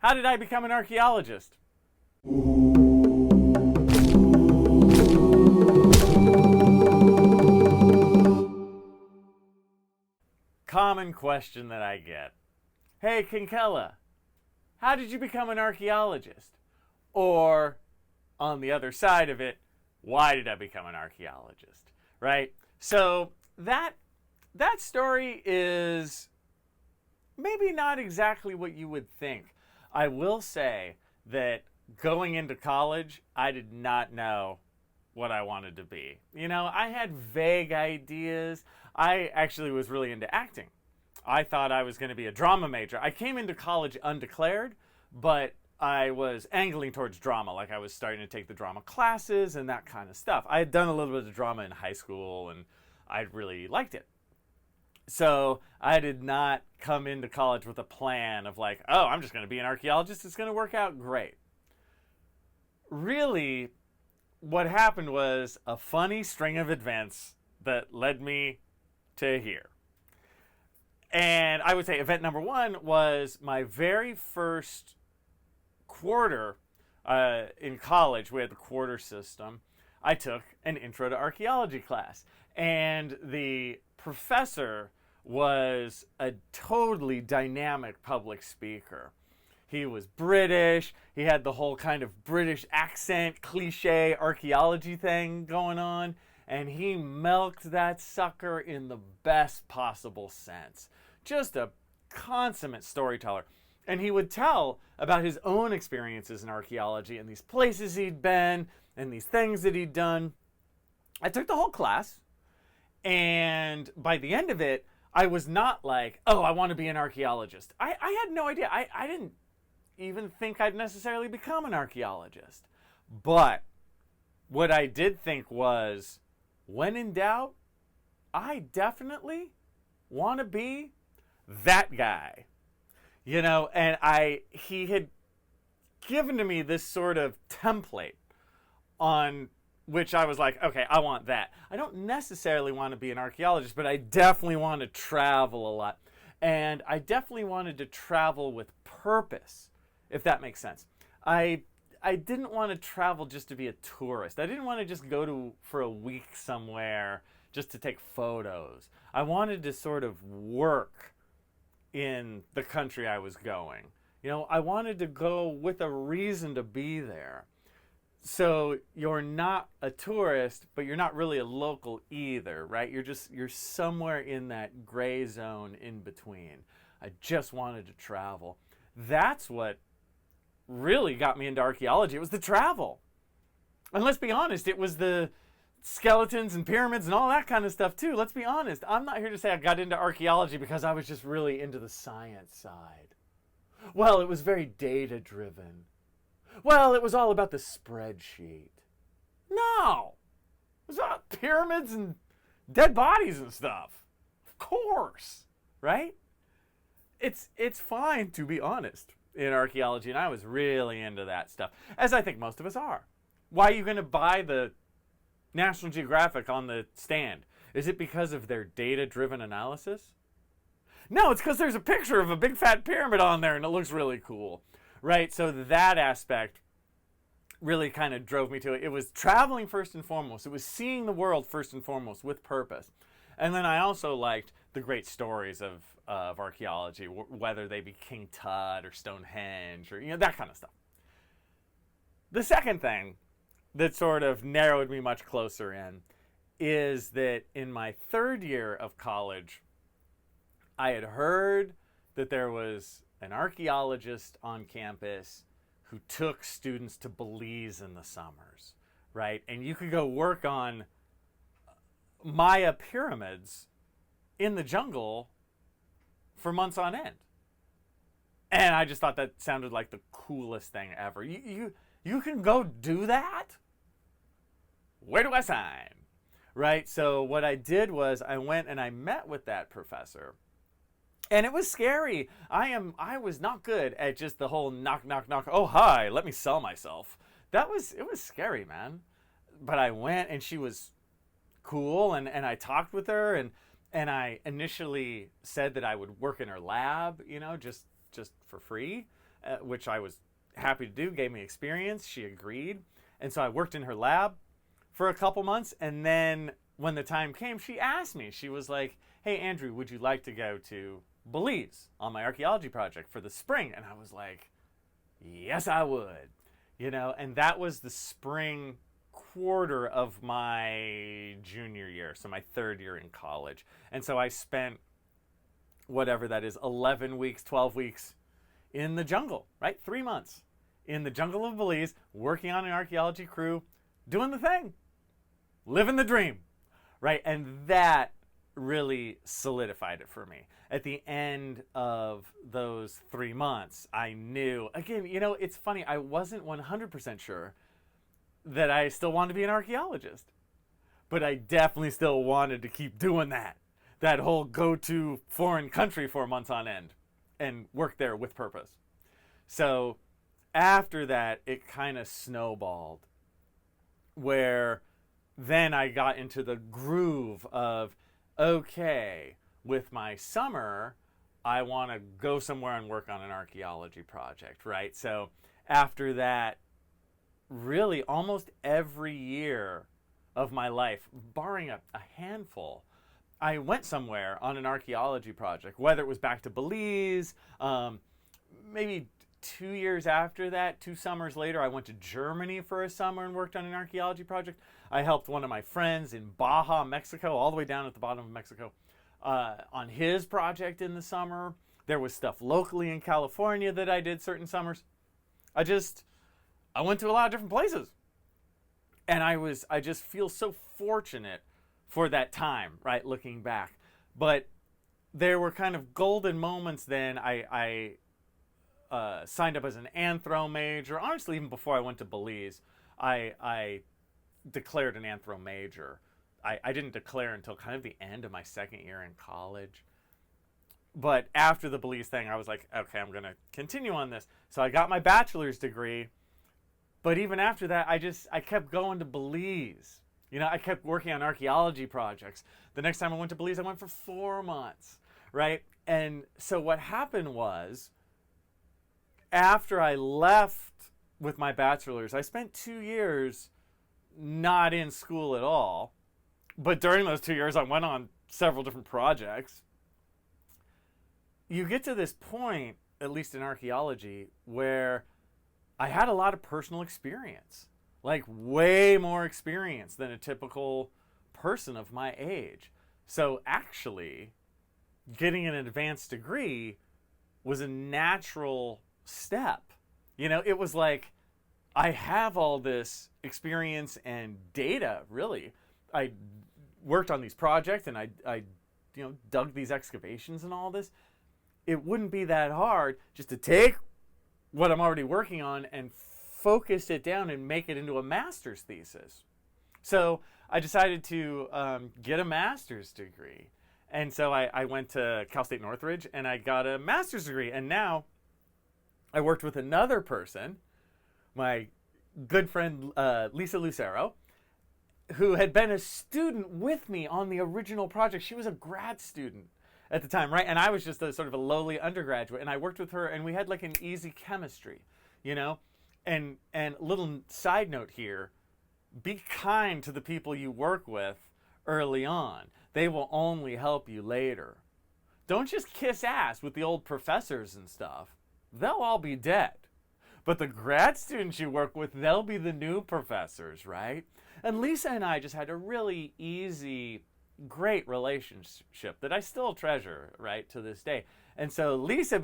How did I become an archaeologist? Common question that I get. Hey, Kinkella, how did you become an archaeologist? Or, on the other side of it, why did I become an archaeologist? Right? So that story is maybe not exactly what you would think. I will say that going into college, I did not know what I wanted to be. You know, I had vague ideas. I actually was really into acting. I thought I was going to be a drama major. I came into college undeclared, but I was angling towards drama. Like I was starting to take the drama classes and that kind of stuff. I had done a little bit of drama in high school and I really liked it. So I did not come into college with a plan of like, oh, I'm just going to be an archaeologist. It's going to work out great. Really, what happened was a funny string of events that led me to here. And I would say event number one was my very first quarter in college. We had the quarter system. I took an intro to archaeology class. And the professor was a totally dynamic public speaker. He was British. He had the whole kind of British accent, cliche archaeology thing going on. And he milked that sucker in the best possible sense. Just a consummate storyteller. And he would tell about his own experiences in archaeology and these places he'd been and these things that he'd done. I took the whole class. And by the end of it, I was not like, oh, I want to be an archaeologist. I had no idea. I didn't even think I'd necessarily become an archaeologist. But what I did think was, when in doubt, I definitely want to be that guy. You know, and he had given to me this sort of template on which I was like, okay, I want that. I don't necessarily want to be an archaeologist, but I definitely want to travel a lot. And I definitely wanted to travel with purpose, if that makes sense. I didn't want to travel just to be a tourist. I didn't want to just go for a week somewhere just to take photos. I wanted to sort of work in the country I was going. You know, I wanted to go with a reason to be there. So you're not a tourist, but you're not really a local either, right? You're somewhere in that gray zone in between. I just wanted to travel. That's what really got me into archaeology. It was the travel. And let's be honest, it was the skeletons and pyramids and all that kind of stuff too. Let's be honest. I'm not here to say I got into archaeology because I was just really into the science side. Well, it was very data driven. Well, it was all about the spreadsheet. No. It was about pyramids and dead bodies and stuff. Of course. Right? It's fine to be honest in archaeology, and I was really into that stuff, as I think most of us are. Why are you going to buy the National Geographic on the stand? Is it because of their data-driven analysis? No, it's because there's a picture of a big fat pyramid on there and it looks really cool. Right? So that aspect really kind of drove me to it. It was traveling first and foremost. It was seeing the world first and foremost with purpose. And then I also liked the great stories of archaeology, whether they be King Tut or Stonehenge or, you know, that kind of stuff. The second thing that sort of narrowed me much closer in is that in my third year of college, I had heard that there was an archaeologist on campus who took students to Belize in the summers, right? And you could go work on Maya pyramids in the jungle for months on end. And I just thought that sounded like the coolest thing ever. You can go do that? Where do I sign? Right? So what I did was I went and I met with that professor. And it was scary. I was not good at just the whole knock, knock, knock. Oh, hi, let me sell myself. It was scary, man. But I went and she was cool and I talked with her and I initially said that I would work in her lab, you know, just for free. which I was happy to do, gave me experience. She agreed. And so I worked in her lab for a couple months. And then when the time came, she asked me, she was like, hey, Andrew, would you like to go to Belize on my archaeology project for the spring? And I was like, yes, I would. And that was the spring quarter of my junior year, so my third year in college. And so I spent whatever that is, 11 weeks, 12 weeks in the jungle, right? 3 months in the jungle of Belize, working on an archaeology crew, doing the thing, living the dream, right? And that really solidified it for me. At the end of those 3 months, I knew, again, it's funny, I wasn't 100% sure that I still wanted to be an archaeologist, but I definitely still wanted to keep doing that whole go to foreign country for months on end and work there with purpose. So after that, it kind of snowballed, where then I got into the groove of, okay, with my summer, I want to go somewhere and work on an archaeology project, right? So after that, really almost every year of my life, barring a handful, I went somewhere on an archaeology project, whether it was back to Belize, maybe 2 years after that, 2 summers later, I went to Germany for a summer and worked on an archaeology project. I helped one of my friends in Baja, Mexico, all the way down at the bottom of Mexico, on his project in the summer. There was stuff locally in California that I did certain summers. I went to a lot of different places. And I just feel so fortunate for that time, right, looking back. But there were kind of golden moments then. I signed up as an anthro major. Honestly, even before I went to Belize, I declared an anthro major. I didn't declare until kind of the end of my second year in college. But after the Belize thing, I was like, okay, I'm going to continue on this. So I got my bachelor's degree. But even after that, I kept going to Belize. I kept working on archaeology projects. The next time I went to Belize, I went for 4 months, right? And so what happened was, after I left with my bachelor's, I spent 2 years not in school at all. But during those 2 years, I went on several different projects. You get to this point, at least in archaeology, where I had a lot of personal experience, like way more experience than a typical person of my age. So actually, getting an advanced degree was a natural step. It was like, I have all this experience and data, really. I worked on these projects and I dug these excavations and all this. It wouldn't be that hard just to take what I'm already working on and focus it down and make it into a master's thesis. So I decided to get a master's degree. And so I went to Cal State Northridge and I got a master's degree. And now I worked with another person, my good friend Lisa Lucero, who had been a student with me on the original project. She was a grad student at the time, right? And I was just a sort of a lowly undergraduate, and I worked with her, and we had like an easy chemistry, And little side note here, be kind to the people you work with early on. They will only help you later. Don't just kiss ass with the old professors and stuff. They'll all be dead. But the grad students you work with, they'll be the new professors, right? And Lisa and I just had a really easy, great relationship that I still treasure, right, to this day. And so Lisa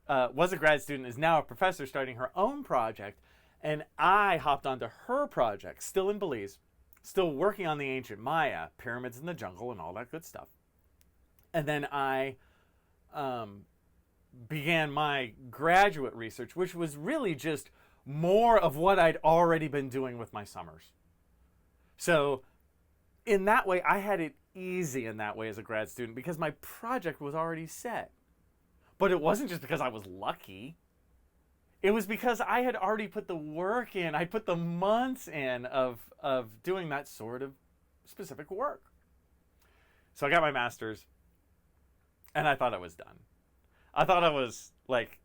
was a grad student, is now a professor starting her own project. And I hopped onto her project, still in Belize, still working on the ancient Maya, pyramids in the jungle and all that good stuff. And then I began my graduate research, which was really just more of what I'd already been doing with my summers. So in that way, I had it easy in that way as a grad student because my project was already set. But it wasn't just because I was lucky. It was because I had already put the work in. I put the months in of doing that sort of specific work. So I got my master's, and I thought I was done. I thought I was, like,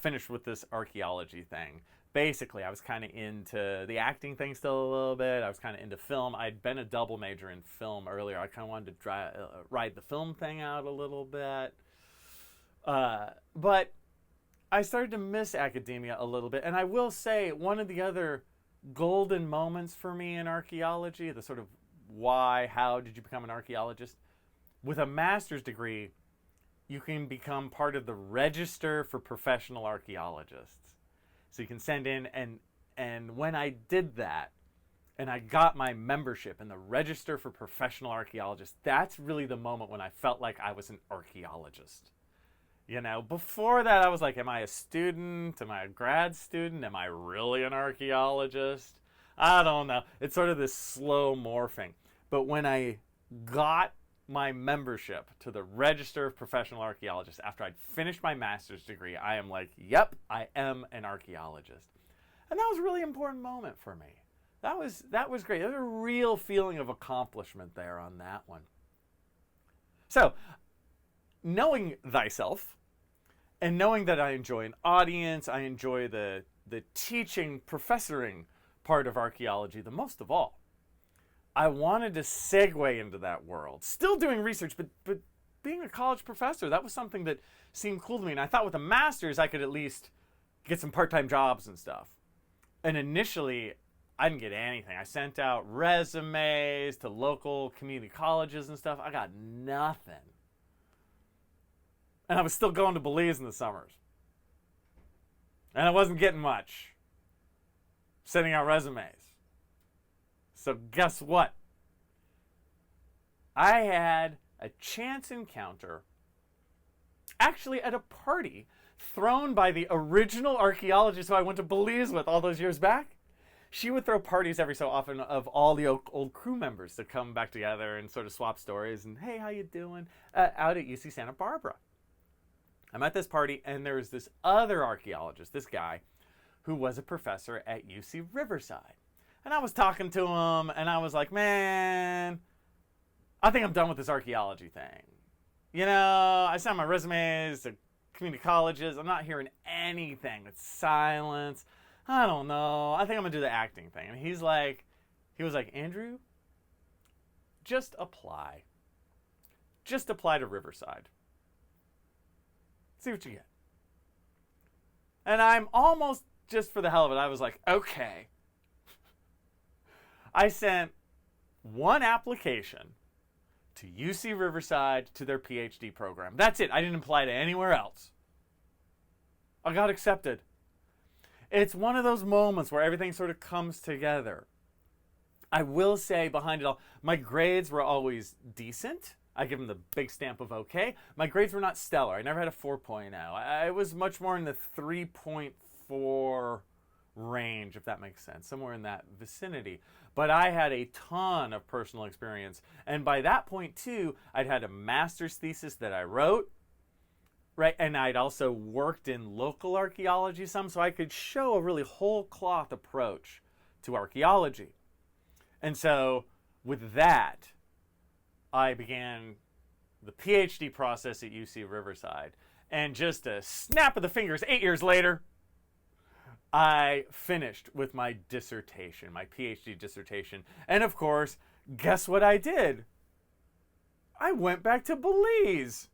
finished with this archaeology thing. Basically, I was kind of into the acting thing still a little bit. I was kind of into film. I'd been a double major in film earlier. I kind of wanted to ride the film thing out a little bit. But I started to miss academia a little bit. And I will say, one of the other golden moments for me in archaeology, the sort of how did you become an archaeologist? With a master's degree, you can become part of the Register for Professional Archaeologists. So you can send in, and when I did that, and I got my membership in the Register for Professional Archaeologists, that's really the moment when I felt like I was an archaeologist. You know, before that I was like, am I a student? Am I a grad student? Am I really an archaeologist? I don't know. It's sort of this slow morphing. But when I got my membership to the Register of Professional Archaeologists after I'd finished my master's degree, I am like, yep, I am an archaeologist. And that was a really important moment for me. That was great. There was a real feeling of accomplishment there on that one. So, knowing thyself, and knowing that I enjoy an audience, I enjoy the teaching, professoring part of archaeology the most of all, I wanted to segue into that world. Still doing research, but being a college professor, that was something that seemed cool to me. And I thought with a master's, I could at least get some part-time jobs and stuff. And initially, I didn't get anything. I sent out resumes to local community colleges and stuff. I got nothing. And I was still going to Belize in the summers. And I wasn't getting much. Sending out resumes. So guess what? I had a chance encounter actually at a party thrown by the original archaeologist who I went to Belize with all those years back. She would throw parties every so often of all the old crew members to come back together and sort of swap stories and, hey, how you doing? Out at UC Santa Barbara. I'm at this party and there was this other archaeologist, this guy, who was a professor at UC Riverside. And I was talking to him, and I was like, man, I think I'm done with this archaeology thing. You know, I sent my resumes to community colleges. I'm not hearing anything. It's silence. I don't know. I think I'm going to do the acting thing. And he was like, Andrew, just apply. Just apply to Riverside. See what you get. And I'm almost, just for the hell of it, I was like, okay. I sent one application to UC Riverside to their PhD program. That's it. I didn't apply to anywhere else. I got accepted. It's one of those moments where everything sort of comes together. I will say behind it all, my grades were always decent. I give them the big stamp of okay. My grades were not stellar. I never had a 4.0. I was much more in the 3.4 range, if that makes sense, somewhere in that vicinity. But I had a ton of personal experience. And by that point, too, I'd had a master's thesis that I wrote, right? And I'd also worked in local archaeology some, so I could show a really whole cloth approach to archaeology. And so with that, I began the PhD process at UC Riverside. And just a snap of the fingers, 8 years later, I finished with my dissertation, my PhD dissertation. And of course, guess what I did? I went back to Belize.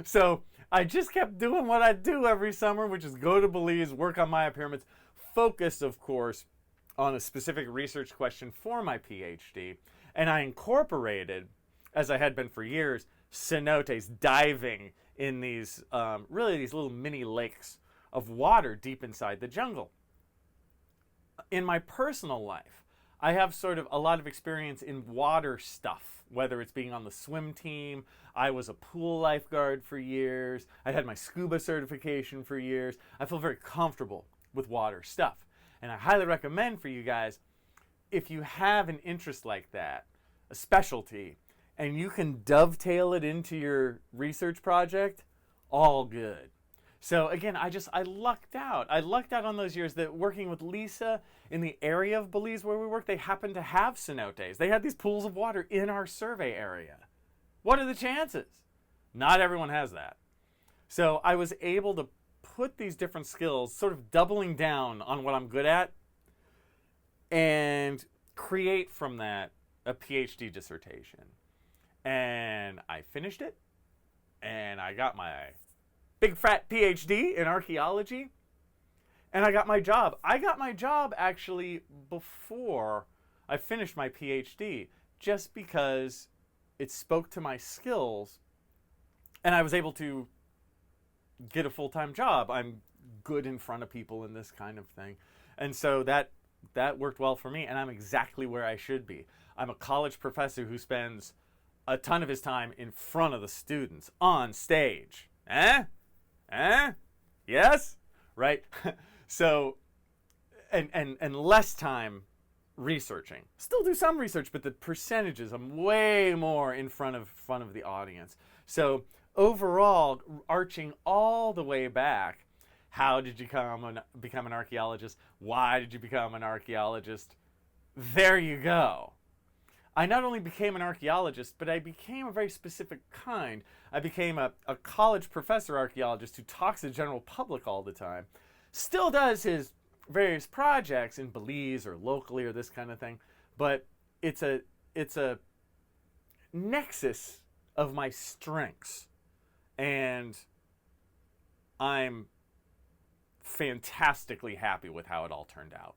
So I just kept doing what I do every summer, which is go to Belize, work on Maya pyramids, focus, of course, on a specific research question for my PhD. And I incorporated, as I had been for years, cenotes, diving in these, really these little mini lakes of water deep inside the jungle. In my personal life, I have sort of a lot of experience in water stuff, whether it's being on the swim team. I was a pool lifeguard for years. I had my scuba certification for years. I feel very comfortable with water stuff. And I highly recommend for you guys, if you have an interest like that, a specialty, and you can dovetail it into your research project, all good. So again, I lucked out. I lucked out on those years that working with Lisa in the area of Belize where we worked, they happened to have cenotes. They had these pools of water in our survey area. What are the chances? Not everyone has that. So I was able to put these different skills, sort of doubling down on what I'm good at, and create from that a PhD dissertation. And I finished it, and I got my big fat PhD in archaeology, and I got my job. I got my job actually before I finished my PhD, just because it spoke to my skills, and I was able to get a full-time job. I'm good in front of people in this kind of thing. And so that worked well for me, and I'm exactly where I should be. I'm a college professor who spends a ton of his time in front of the students on stage. Yes? Right? So and less time researching. Still do some research, but the percentages, I'm way more in front of the audience. So overall, arching all the way back, how did you become an archaeologist? Why did you become an archaeologist? There you go. I not only became an archaeologist, but I became a very specific kind. I became a college professor archaeologist who talks to the general public all the time. Still does his various projects in Belize or locally or this kind of thing, but it's a nexus of my strengths, and I'm fantastically happy with how it all turned out.